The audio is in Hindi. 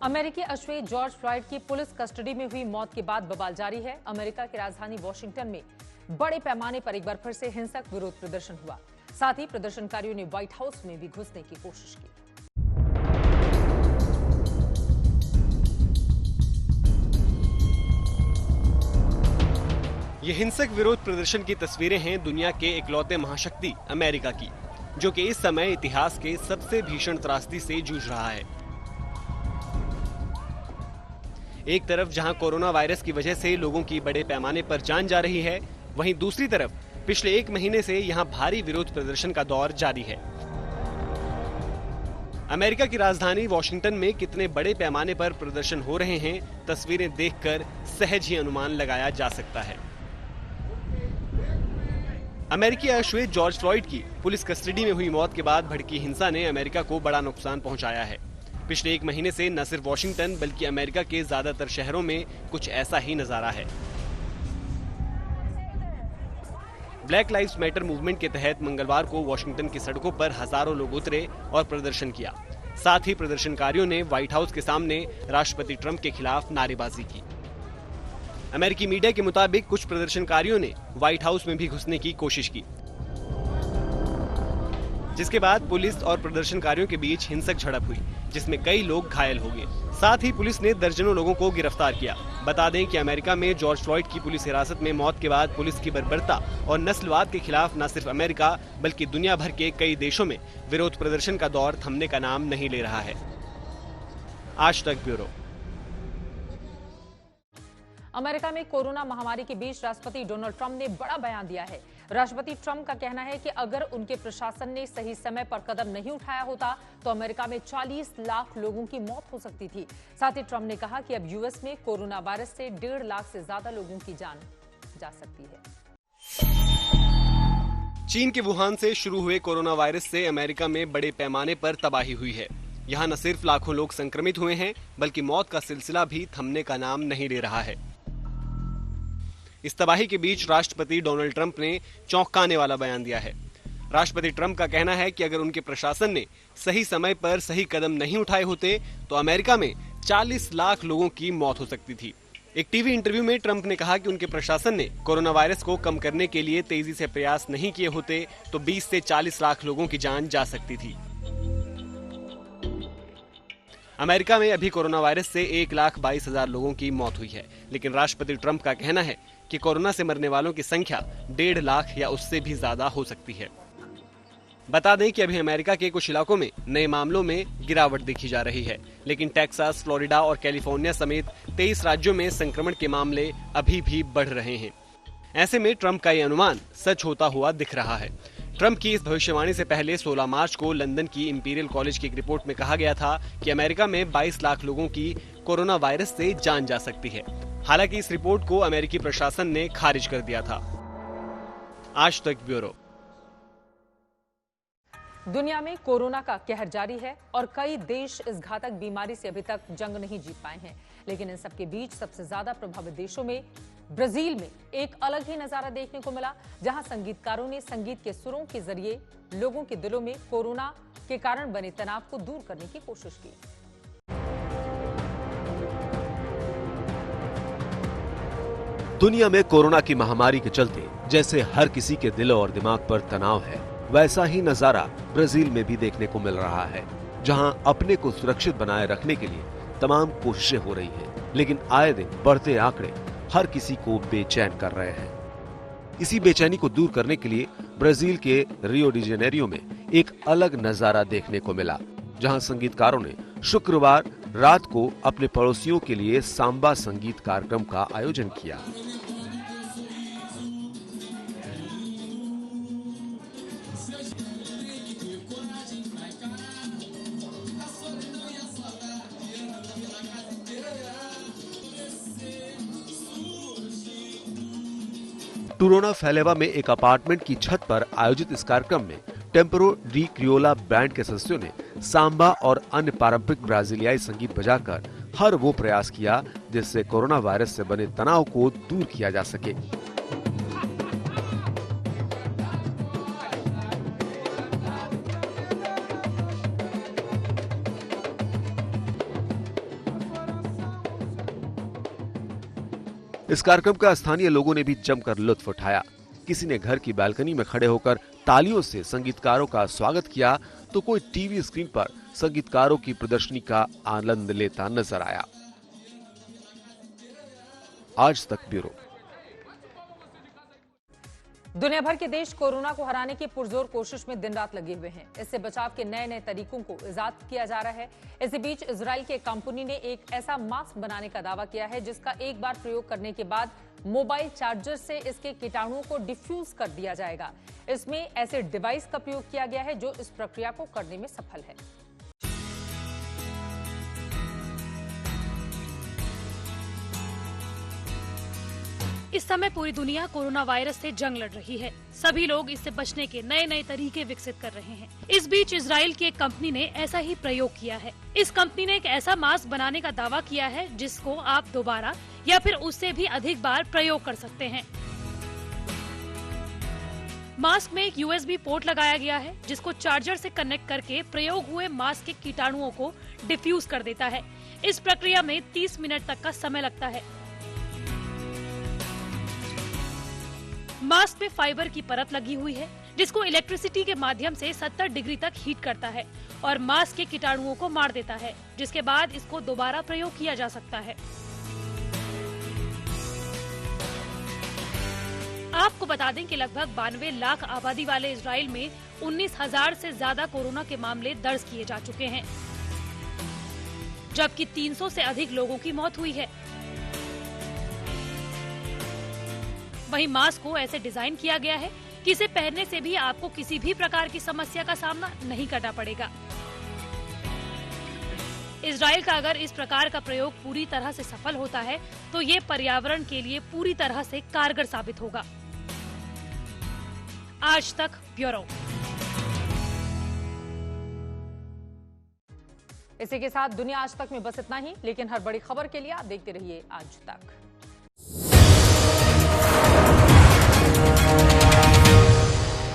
अमेरिकी अश्वेत जॉर्ज फ्लॉयड की पुलिस कस्टडी में हुई मौत के बाद बवाल जारी है। अमेरिका की राजधानी वॉशिंगटन में बड़े पैमाने पर एक बार फिर से हिंसक विरोध प्रदर्शन हुआ। साथ ही प्रदर्शनकारियों ने व्हाइट हाउस में भी घुसने की कोशिश की। ये हिंसक विरोध प्रदर्शन की तस्वीरें हैं दुनिया के इकलौते महाशक्ति अमेरिका की, जो कि इस समय इतिहास के सबसे भीषण त्रासदी से जूझ रहा है। एक तरफ जहां कोरोना वायरस की वजह से लोगों की बड़े पैमाने पर जान जा रही है, वहीं दूसरी तरफ पिछले एक महीने से यहां भारी विरोध प्रदर्शन का दौर जारी है। अमेरिका की राजधानी वॉशिंगटन में कितने बड़े पैमाने पर प्रदर्शन हो रहे हैं, तस्वीरें देखकर सहज ही अनुमान लगाया जा सकता है। अमेरिकी अश्वेत जॉर्ज फ्लॉयड की पुलिस कस्टडी में हुई मौत के बाद भड़की हिंसा ने अमेरिका को बड़ा नुकसान पहुंचाया है। पिछले एक महीने से न सिर्फ वॉशिंगटन बल्कि अमेरिका के ज्यादातर शहरों में कुछ ऐसा ही नजारा है। ब्लैक लाइव्स मैटर मूवमेंट के तहत मंगलवार को वॉशिंगटन की सड़कों पर हजारों लोग उतरे और प्रदर्शन किया। साथ ही प्रदर्शनकारियों ने व्हाइट हाउस के सामने राष्ट्रपति ट्रंप के खिलाफ नारेबाजी की। अमेरिकी मीडिया के मुताबिक कुछ प्रदर्शनकारियों ने व्हाइट हाउस में भी घुसने की कोशिश की, जिसके बाद पुलिस और प्रदर्शनकारियों के बीच हिंसक झड़प हुई, जिसमें कई लोग घायल हो गए। साथ ही पुलिस ने दर्जनों लोगों को गिरफ्तार किया। बता दें कि अमेरिका में जॉर्ज फ्लॉयड की पुलिस हिरासत में मौत के बाद पुलिस की बर्बरता और नस्लवाद के खिलाफ न सिर्फ अमेरिका बल्कि दुनिया भर के कई देशों में विरोध प्रदर्शन का दौर थमने का नाम नहीं ले रहा है। आज तक ब्यूरो। अमेरिका में कोरोना महामारी के बीच राष्ट्रपति डोनाल्ड ट्रंप ने बड़ा बयान दिया है। राष्ट्रपति ट्रंप का कहना है कि अगर उनके प्रशासन ने सही समय पर कदम नहीं उठाया होता तो अमेरिका में 40 लाख लोगों की मौत हो सकती थी। साथ ही ट्रंप ने कहा कि अब यूएस में कोरोना वायरस से 1.5 लाख से ज्यादा लोगों की जान जा सकती है। चीन के वुहान से शुरू हुए कोरोना वायरस से अमेरिका में बड़े पैमाने पर तबाही हुई है। यहाँ न सिर्फ लाखों लोग संक्रमित हुए हैं बल्कि मौत का सिलसिला भी थमने का नाम नहीं ले रहा है। इस तबाही के बीच राष्ट्रपति डोनाल्ड ट्रंप ने चौंकाने वाला बयान दिया है। राष्ट्रपति ट्रंप का कहना है कि अगर उनके प्रशासन ने सही समय पर सही कदम नहीं उठाए होते तो अमेरिका में 40 लाख लोगों की मौत हो सकती थी। एक टीवी इंटरव्यू में ट्रंप ने कहा कि उनके प्रशासन ने कोरोना वायरस को कम करने के लिए तेजी से प्रयास नहीं किए होते तो 20 से 40 लाख लोगों की जान जा सकती थी। अमेरिका में अभी कोरोना वायरस से 1,22,000 लोगों की मौत हुई है, लेकिन राष्ट्रपति ट्रंप का कहना है कि कोरोना से मरने वालों की संख्या 1.5 लाख या उससे भी ज्यादा हो सकती है। बता दें कि अभी अमेरिका के कुछ इलाकों में नए मामलों में गिरावट देखी जा रही है, लेकिन टेक्सास, फ्लोरिडा और कैलिफोर्निया समेत 23 राज्यों में संक्रमण के मामले अभी भी बढ़ रहे हैं। ऐसे में ट्रंप का ये अनुमान सच होता हुआ दिख रहा है। ट्रंप की इस भविष्यवाणी से पहले 16 मार्च को लंदन की इंपीरियल कॉलेज की एक रिपोर्ट में कहा गया था कि अमेरिका में 22 लाख लोगों की कोरोना वायरस से जान जा सकती है। हालांकि इस रिपोर्ट को अमेरिकी प्रशासन ने खारिज कर दिया था। आज तक ब्यूरो। दुनिया में कोरोना का कहर जारी है और कई देश इस घातक बीमारी से अभी तक जंग नहीं जीत पाए हैं, लेकिन इन सबके बीच सबसे ज्यादा प्रभावित देशों में ब्राजील में एक अलग ही नजारा देखने को मिला, जहां संगीतकारों ने संगीत के सुरों के जरिए लोगों के दिलों में कोरोना के कारण बने तनाव को दूर करने की कोशिश की। दुनिया में कोरोना की महामारी के चलते जैसे हर किसी के दिल और दिमाग पर तनाव है, वैसा ही नजारा ब्राजील में भी देखने को मिल रहा है, जहां अपने को सुरक्षित बनाए रखने के लिए तमाम कोशिशें हो रही हैं, लेकिन आए दिन बढ़ते आंकड़े हर किसी को बेचैन कर रहे हैं। इसी बेचैनी को दूर करने के लिए ब्राजील के रियो डी जेनेरियो में एक अलग नजारा देखने को मिला, जहां संगीतकारों ने शुक्रवार रात को अपने पड़ोसियों के लिए सांबा संगीत कार्यक्रम का आयोजन किया। टुरोना फैलेवा में एक अपार्टमेंट की छत पर आयोजित इस कार्यक्रम में टेम्परो डी क्रियोला बैंड के सदस्यों ने सांबा और अन्य पारंपरिक ब्राजीलियाई संगीत बजाकर हर वो प्रयास किया जिससे कोरोना वायरस से बने तनाव को दूर किया जा सके। इस कार्यक्रम का स्थानीय लोगों ने भी जमकर लुत्फ उठाया। किसी ने घर की बालकनी में खड़े होकर तालियों से संगीतकारों का स्वागत किया, तो कोई टीवी स्क्रीन पर संगीतकारों की प्रदर्शनी का आनंद लेता नजर आया। आज तक ब्यूरो। दुनिया भर के देश कोरोना को हराने की पुरजोर कोशिश में दिन रात लगे हुए हैं। इससे बचाव के नए नए तरीकों को इजाद किया जा रहा है। इसी बीच इजराइल के कंपनी ने एक ऐसा मास्क बनाने का दावा किया है जिसका एक बार प्रयोग करने के बाद मोबाइल चार्जर से इसके कीटाणुओं को डिफ्यूज कर दिया जाएगा। इसमें ऐसे डिवाइस का प्रयोग किया गया है जो इस प्रक्रिया को करने में सफल है। इस समय पूरी दुनिया कोरोना वायरस से जंग लड़ रही है। सभी लोग इससे बचने के नए नए तरीके विकसित कर रहे हैं। इस बीच इजराइल की एक कंपनी ने ऐसा ही प्रयोग किया है। इस कंपनी ने एक ऐसा मास्क बनाने का दावा किया है जिसको आप दोबारा या फिर उससे भी अधिक बार प्रयोग कर सकते हैं। मास्क में एक USB पोर्ट लगाया गया है जिसको चार्जर से कनेक्ट करके प्रयोग हुए मास्क के कीटाणुओं को डिफ्यूज कर देता है। इस प्रक्रिया में 30 मिनट तक का समय लगता है। मास्क में फाइबर की परत लगी हुई है जिसको इलेक्ट्रिसिटी के माध्यम से 70 डिग्री तक हीट करता है और मास्क के कीटाणुओं को मार देता है, जिसके बाद इसको दोबारा प्रयोग किया जा सकता है। आपको बता दें कि लगभग 92 लाख आबादी वाले इजराइल में 19,000 से ज्यादा कोरोना के मामले दर्ज किए जा चुके हैं, जबकि 300 से अधिक लोगों की मौत हुई है। वहीं मास्क को ऐसे डिजाइन किया गया है कि इसे पहनने से भी आपको किसी भी प्रकार की समस्या का सामना नहीं करना पड़ेगा। इजराइल का अगर इस प्रकार का प्रयोग पूरी तरह से सफल होता है तो ये पर्यावरण के लिए पूरी तरह से कारगर साबित होगा। आज तक ब्यूरो। इसी के साथ दुनिया आज तक में बस इतना ही, लेकिन हर बड़ी खबर के लिए आप देखते रहिए आज तक।